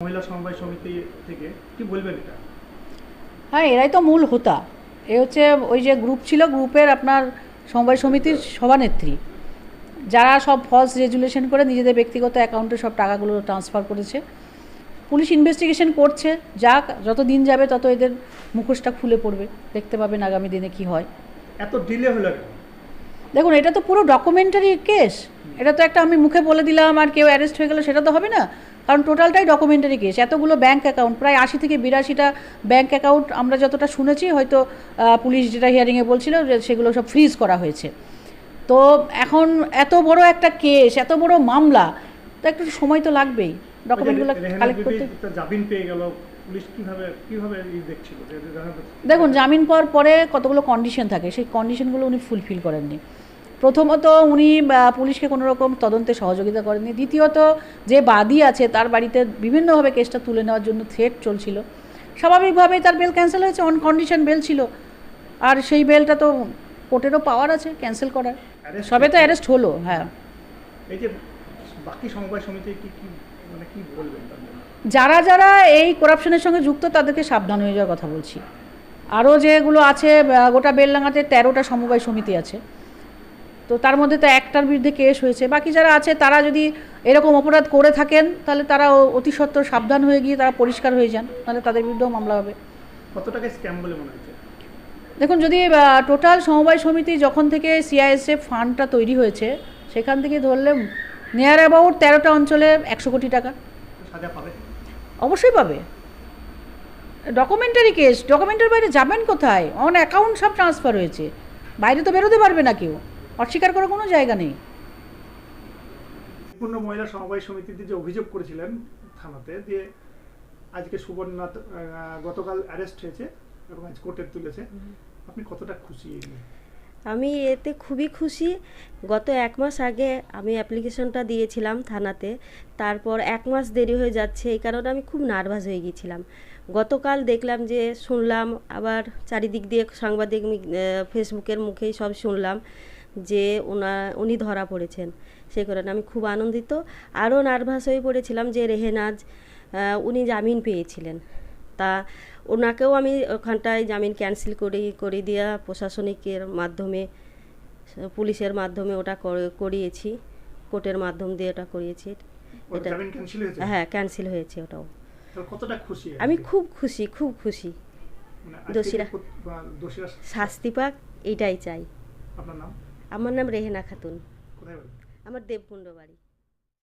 মহিলা সমবায় সমিতি থেকে কি বলবেন এটা? হ্যাঁ, এরাই তো মূল হোতা। এ হচ্ছে ওই যে গ্রুপ ছিল, গ্রুপের আপনার সমবায় সমিতির সভানেত্রী, যারা সব ফলস রেজুলেশন করে নিজেদের ব্যক্তিগত অ্যাকাউন্টে সব টাকাগুলো ট্রান্সফার করেছে। পুলিশ ইনভেস্টিগেশন করছে, যাক, যত দিন যাবে তত এদের মুখোশটা খুলে পড়বে, দেখতে পাবেন আগামী দিনে কি হয়। এত ডিলে হলো কেন? দেখুন, এটা তো পুরো ডকুমেন্টারি কেস। এটা তো একটা আমি মুখে বলে দিলাম আর কেউ অ্যারেস্ট হয়ে গেল, সেটা তো হবে না। কারণ টোটালটাই ডকুমেন্টারি কেস। এতগুলো ব্যাঙ্ক অ্যাকাউন্ট, প্রায় 80 থেকে 82টা ব্যাঙ্ক অ্যাকাউন্ট আমরা যতটা শুনেছি, হয়তো পুলিশ যেটা হিয়ারিংয়ে বলছিল যে সেগুলো সব ফ্রিজ করা হয়েছে। তো এখন এত বড় একটা কেস, এত বড় মামলা, তো একটু সময় তো লাগবেই ডকুমেন্টগুলো কালেক্ট করতে। জামিন পেয়ে গেল, পুলিশ কিভাবে কিভাবে দেখছিল? দেখুন, জামিন পাওয়ার পরে কতগুলো কন্ডিশন থাকে, সেই কন্ডিশনগুলো উনি ফুলফিল করেননি। প্রথমত, উনি পুলিশকে কোনো রকম তদন্তে সহযোগিতা করেননি। দ্বিতীয়ত, যে বাদী আছে তার বাড়িতে বিভিন্নভাবে কেসটা তুলে নেওয়ার জন্য থ্রেট চলছিল। স্বাভাবিকভাবেই তার বেল ক্যান্সেল হয়েছে, অন কন্ডিশন বেল ছিল। আর সেই বেলটা তো কোর্টেরও পাওয়ার আছে ক্যান্সেল করার। সবে তো অ্যারেস্ট হলো। হ্যাঁ, এই যে বাকি সমবায় সমিতি কি কি মানে কি বলবেন তাদের? যারা যারা এই করাপশনের সঙ্গে যুক্ত তাদেরকে সাবধান হয়ে যাওয়ার কথা বলছি। আরও যেগুলো আছে, গোটা বেলডাঙাতে 13টা সমবায় সমিতি আছে, তো তার মধ্যে তো একটার বিরুদ্ধে কেস হয়েছে। বাকি যারা আছে তারা যদি এরকম অপরাধ করে থাকেন, তাহলে তারা অতি সত্বর সাবধান হয়ে গিয়ে তারা পরিষ্কার হয়ে যান, তাহলে তাদের বিরুদ্ধেও মামলা হবে। কত টাকা স্ক্যাম বলে মনে হচ্ছে? দেখুন, যদি টোটাল সমবায় সমিতি যখন থেকে সিআইএসএফ ফান্ডটা তৈরি হয়েছে, সেখান থেকে ধরলে নিয়ার অ্যাবাউট 13টা অঞ্চলে 100 কোটি টাকা। সাজা পাবে? অবশ্যই পাবে। ডকুমেন্টারি কেস, ডকুমেন্টের বাইরে যাবেন কোথায়? অন অ্যাকাউন্ট সব ট্রান্সফার হয়েছে, বাইরে তো বেরোতে পারবে না কেউ, অস্বীকার করার কোনো জায়গা নেই। পূর্ণ মহিলা সমবায় সমিতিতে যে অভিযোগ করেছিলেন থানাতে, দিয়ে আজকে সুবর্ণা গতকাল অ্যারেস্ট হয়েছে এবং আজ কোর্টে তুলেছে, আপনি কতটা খুশি? আমি এতে খুবই খুশি। গত 1 মাস আগে আমি অ্যাপ্লিকেশনটা দিয়েছিলাম থানাতে, তারপর 1 মাস দেরি হয়ে যাচ্ছে, এই কারণে আমি খুব নার্ভাস হয়ে গিয়েছিলাম। গতকাল দেখলাম যে শুনলাম, আবার চারিদিক দিয়ে সাংবাদিক ফেসবুকের মুখেই সব শুনলাম যে উনি ধরা পড়েছেন। সেই কারণে আমি খুব আনন্দিত। আরও নার্ভাস হয়ে পড়েছিলাম যে রেহেনাজ উনি জামিন পেয়েছিলেন, তা ওনাকেও আমি ওখানটায় জামিন ক্যান্সেল করে দেওয়া প্রশাসনিকের মাধ্যমে, পুলিশের মাধ্যমে ওটা করিয়েছি, কোর্টের মাধ্যম দিয়ে ওটা করিয়েছি। এটা হ্যাঁ, ক্যান্সেল হয়েছে ওটাও। কতটা খুশি? আমি খুব খুশি, খুব খুশি। দোষীরা শাস্তি পাক, এইটাই চাই। আপনার নাম? আমার নাম রেহেনা খাতুন। কোথায় বাড়ি? আমার দেবকুণ্ড বাড়ি।